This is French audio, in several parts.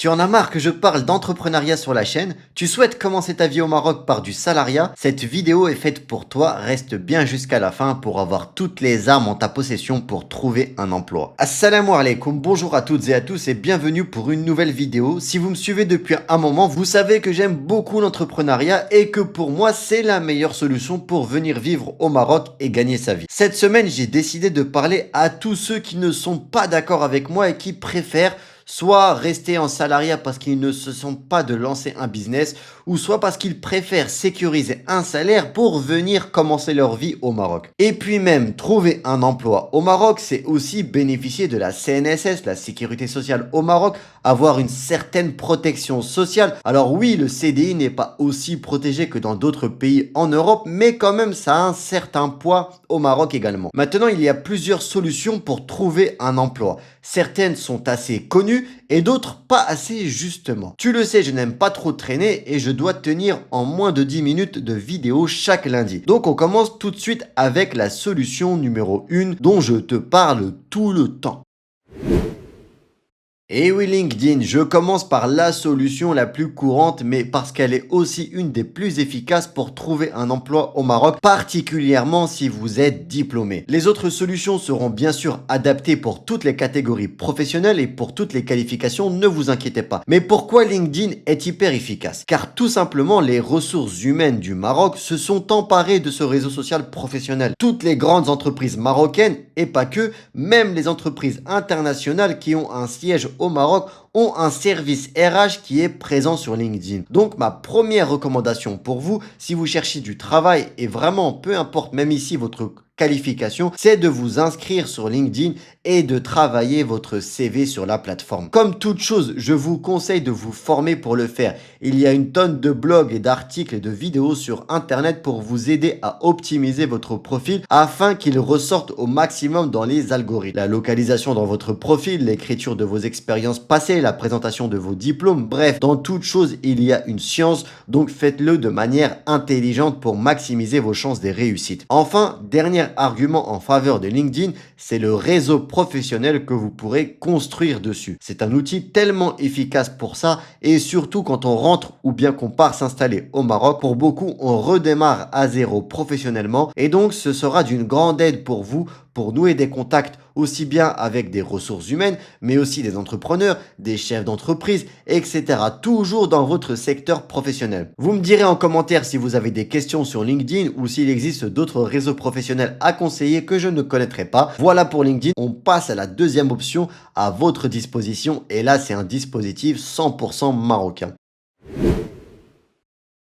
Tu en as marre que je parle d'entrepreneuriat sur la chaîne? Tu souhaites commencer ta vie au Maroc par du salariat? Cette vidéo est faite pour toi, reste bien jusqu'à la fin pour avoir toutes les armes en ta possession pour trouver un emploi. Assalamu alaikum, bonjour à toutes et à tous et bienvenue pour une nouvelle vidéo. Si vous me suivez depuis un moment, vous savez que j'aime beaucoup l'entrepreneuriat et que pour moi c'est la meilleure solution pour venir vivre au Maroc et gagner sa vie. Cette semaine, j'ai décidé de parler à tous ceux qui ne sont pas d'accord avec moi et qui préfèrent soit rester en salariat parce qu'ils ne se sentent pas de lancer un business, ou soit parce qu'ils préfèrent sécuriser un salaire pour venir commencer leur vie au Maroc. Et puis même, trouver un emploi au Maroc, c'est aussi bénéficier de la CNSS, la sécurité sociale au Maroc, avoir une certaine protection sociale. Alors oui, le CDI n'est pas aussi protégé que dans d'autres pays en Europe, mais quand même ça a un certain poids au Maroc également. Maintenant, il y a plusieurs solutions pour trouver un emploi. Certaines sont assez connues et d'autres pas assez justement. Tu le sais, je n'aime pas trop traîner et je dois tenir en moins de 10 minutes de vidéo chaque lundi. Donc on commence tout de suite avec la solution numéro 1 dont je te parle tout le temps. Et oui LinkedIn, je commence par la solution la plus courante, mais parce qu'elle est aussi une des plus efficaces pour trouver un emploi au Maroc, particulièrement si vous êtes diplômé. Les autres solutions seront bien sûr adaptées pour toutes les catégories professionnelles et pour toutes les qualifications, ne vous inquiétez pas. Mais pourquoi LinkedIn est hyper efficace? Car tout simplement, les ressources humaines du Maroc se sont emparées de ce réseau social professionnel. Toutes les grandes entreprises marocaines, et pas que, même les entreprises internationales qui ont un siège au Maroc ont un service RH qui est présent sur LinkedIn. Donc ma première recommandation pour vous, si vous cherchez du travail et vraiment peu importe même ici votre qualification, c'est de vous inscrire sur LinkedIn et de travailler votre CV sur la plateforme. Comme toute chose, je vous conseille de vous former pour le faire. Il y a une tonne de blogs et d'articles et de vidéos sur internet pour vous aider à optimiser votre profil afin qu'il ressorte au maximum dans les algorithmes. La localisation dans votre profil, l'écriture de vos expériences passées, la présentation de vos diplômes, bref, dans toute chose, il y a une science, donc faites-le de manière intelligente pour maximiser vos chances de réussite. Enfin, dernier argument en faveur de LinkedIn, c'est le réseau professionnel que vous pourrez construire dessus. C'est un outil tellement efficace pour ça et surtout quand on rentre ou bien qu'on part s'installer au Maroc, pour beaucoup, on redémarre à zéro professionnellement et donc ce sera d'une grande aide pour vous pour nouer des contacts aussi bien avec des ressources humaines, mais aussi des entrepreneurs, des chefs d'entreprise, etc. Toujours dans votre secteur professionnel. Vous me direz en commentaire si vous avez des questions sur LinkedIn ou s'il existe d'autres réseaux professionnels à conseiller que je ne connaîtrais pas. Voilà pour LinkedIn. On passe à la deuxième option à votre disposition et là, c'est un dispositif 100% marocain.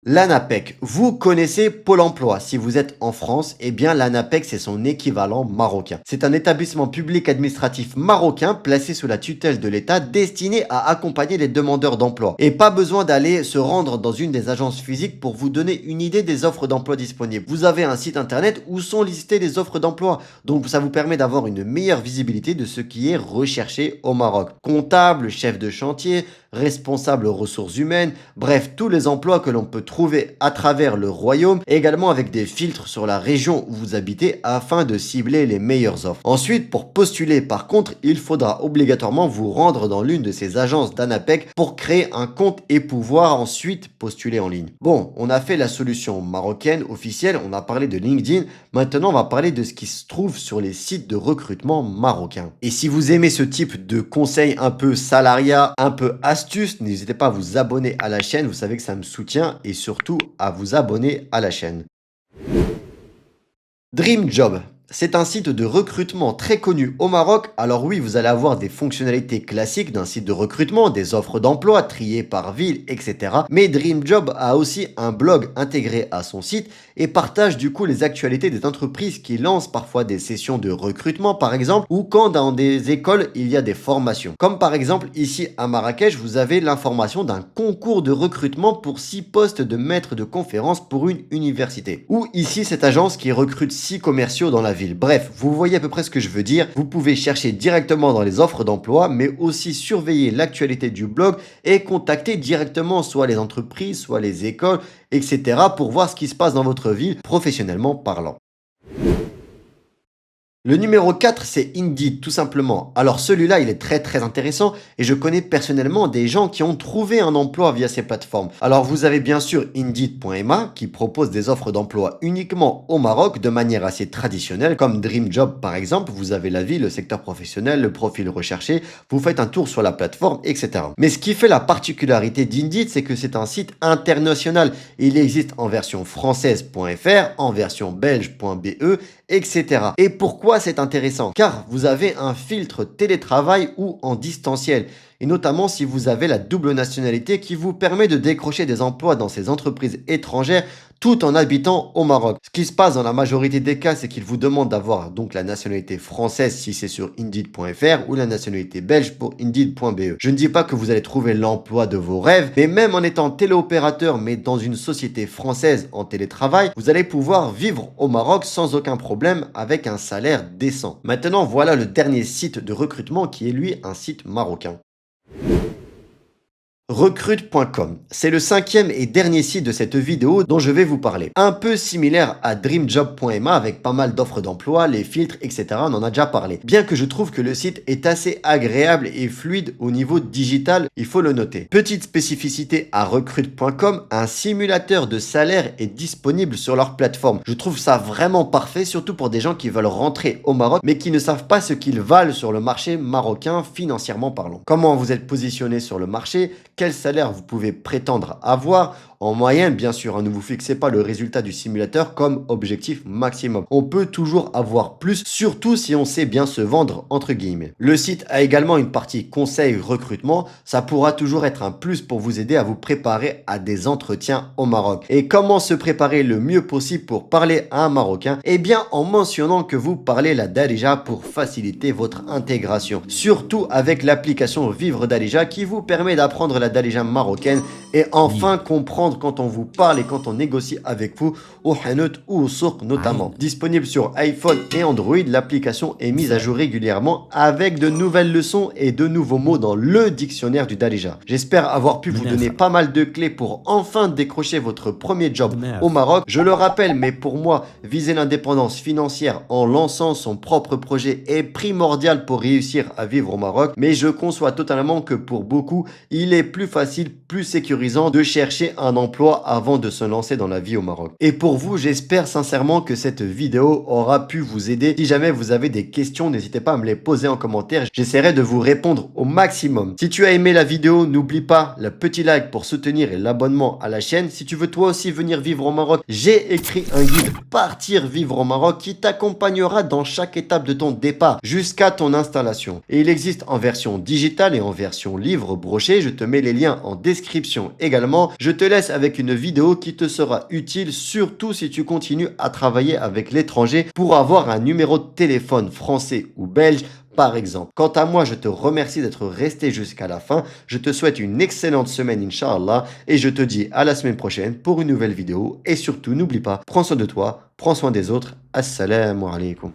L'ANAPEC, vous connaissez Pôle emploi. Si vous êtes en France, eh bien l'ANAPEC c'est son équivalent marocain. C'est un établissement public administratif marocain placé sous la tutelle de l'État destiné à accompagner les demandeurs d'emploi. Et pas besoin d'aller se rendre dans une des agences physiques pour vous donner une idée des offres d'emploi disponibles. Vous avez un site internet où sont listées les offres d'emploi. Donc ça vous permet d'avoir une meilleure visibilité de ce qui est recherché au Maroc. Comptable, chef de chantier, responsable ressources humaines, bref, tous les emplois que l'on peut trouver à travers le royaume, également avec des filtres sur la région où vous habitez afin de cibler les meilleures offres. Ensuite, pour postuler par contre, il faudra obligatoirement vous rendre dans l'une de ces agences d'ANAPEC pour créer un compte et pouvoir ensuite postuler en ligne. Bon, on a fait la solution marocaine officielle, on a parlé de LinkedIn, maintenant on va parler de ce qui se trouve sur les sites de recrutement marocains. Et si vous aimez ce type de conseils un peu salariat, un peu astuce, n'hésitez pas à vous abonner à la chaîne, vous savez que ça me soutient et surtout à vous abonner à la chaîne. Dream Job. C'est un site de recrutement très connu au Maroc. Alors oui, vous allez avoir des fonctionnalités classiques d'un site de recrutement, des offres d'emploi triées par ville, etc. Mais Dream Job a aussi un blog intégré à son site et partage du coup les actualités des entreprises qui lancent parfois des sessions de recrutement par exemple, ou quand dans des écoles il y a des formations. Comme par exemple ici à Marrakech, vous avez l'information d'un concours de recrutement pour 6 postes de maître de conférence pour une université. Ou ici cette agence qui recrute 6 commerciaux dans la ville. Bref, vous voyez à peu près ce que je veux dire. Vous pouvez chercher directement dans les offres d'emploi, mais aussi surveiller l'actualité du blog et contacter directement soit les entreprises, soit les écoles, etc. pour voir ce qui se passe dans votre ville professionnellement parlant. Le numéro 4, c'est Indeed, tout simplement. Alors celui-là, il est très intéressant et je connais personnellement des gens qui ont trouvé un emploi via ces plateformes. Alors vous avez bien sûr Indeed.ma qui propose des offres d'emploi uniquement au Maroc de manière assez traditionnelle, comme Dream Job par exemple. Vous avez la vie, le secteur professionnel, le profil recherché, vous faites un tour sur la plateforme, etc. Mais ce qui fait la particularité d'Indeed, c'est que c'est un site international. Il existe en version française.fr, en version belge.be, etc. Et pourquoi c'est intéressant? Car vous avez un filtre télétravail ou en distanciel. Et notamment si vous avez la double nationalité qui vous permet de décrocher des emplois dans ces entreprises étrangères tout en habitant au Maroc. Ce qui se passe dans la majorité des cas, c'est qu'ils vous demandent d'avoir donc la nationalité française si c'est sur Indeed.fr ou la nationalité belge pour Indeed.be. Je ne dis pas que vous allez trouver l'emploi de vos rêves, mais même en étant téléopérateur mais dans une société française en télétravail, vous allez pouvoir vivre au Maroc sans aucun problème avec un salaire décent. Maintenant, voilà le dernier site de recrutement qui est lui un site marocain. Recrute.com, c'est le cinquième et dernier site de cette vidéo dont je vais vous parler. Un peu similaire à dreamjob.ma avec pas mal d'offres d'emploi, les filtres, etc. On en a déjà parlé. Bien que je trouve que le site est assez agréable et fluide au niveau digital, il faut le noter. Petite spécificité à recrute.com, un simulateur de salaire est disponible sur leur plateforme. Je trouve ça vraiment parfait, surtout pour des gens qui veulent rentrer au Maroc mais qui ne savent pas ce qu'ils valent sur le marché marocain financièrement parlant. Comment vous êtes positionné sur le marché? Quel salaire vous pouvez prétendre avoir? En moyenne, bien sûr, ne vous fixez pas le résultat du simulateur comme objectif maximum. On peut toujours avoir plus, surtout si on sait bien se vendre, entre guillemets. Le site a également une partie conseil recrutement. Ça pourra toujours être un plus pour vous aider à vous préparer à des entretiens au Maroc. Et comment se préparer le mieux possible pour parler à un Marocain? Eh bien, en mentionnant que vous parlez la Darija pour faciliter votre intégration. Surtout avec l'application Vivre Darija qui vous permet d'apprendre la Darija marocaine et enfin comprendre quand on vous parle et quand on négocie avec vous au Hanout ou au Souk notamment. Disponible sur iPhone et Android, l'application est mise à jour régulièrement avec de nouvelles leçons et de nouveaux mots dans le dictionnaire du Darija. J'espère avoir pu vous donner pas mal de clés pour enfin décrocher votre premier job au Maroc. Je le rappelle, mais pour moi, viser l'indépendance financière en lançant son propre projet est primordial pour réussir à vivre au Maroc, mais je conçois totalement que pour beaucoup, il est plus facile, plus sécurisant de chercher un emploi avant de se lancer dans la vie au Maroc. Et pour vous, j'espère sincèrement que cette vidéo aura pu vous aider. Si jamais vous avez des questions, n'hésitez pas à me les poser en commentaire. J'essaierai de vous répondre au maximum. Si tu as aimé la vidéo, n'oublie pas le petit like pour soutenir et l'abonnement à la chaîne. Si tu veux toi aussi venir vivre au Maroc, j'ai écrit un guide Partir vivre au Maroc qui t'accompagnera dans chaque étape de ton départ jusqu'à ton installation. Et il existe en version digitale et en version livre broché. Je te mets les liens en description également. Je te laisse avec une vidéo qui te sera utile, surtout si tu continues à travailler avec l'étranger pour avoir un numéro de téléphone français ou belge par exemple. Quant à moi, je te remercie d'être resté jusqu'à la fin. Je te souhaite une excellente semaine, Inch'Allah, et je te dis à la semaine prochaine pour une nouvelle vidéo. Et surtout, n'oublie pas, prends soin de toi, prends soin des autres. Assalamu alaikum.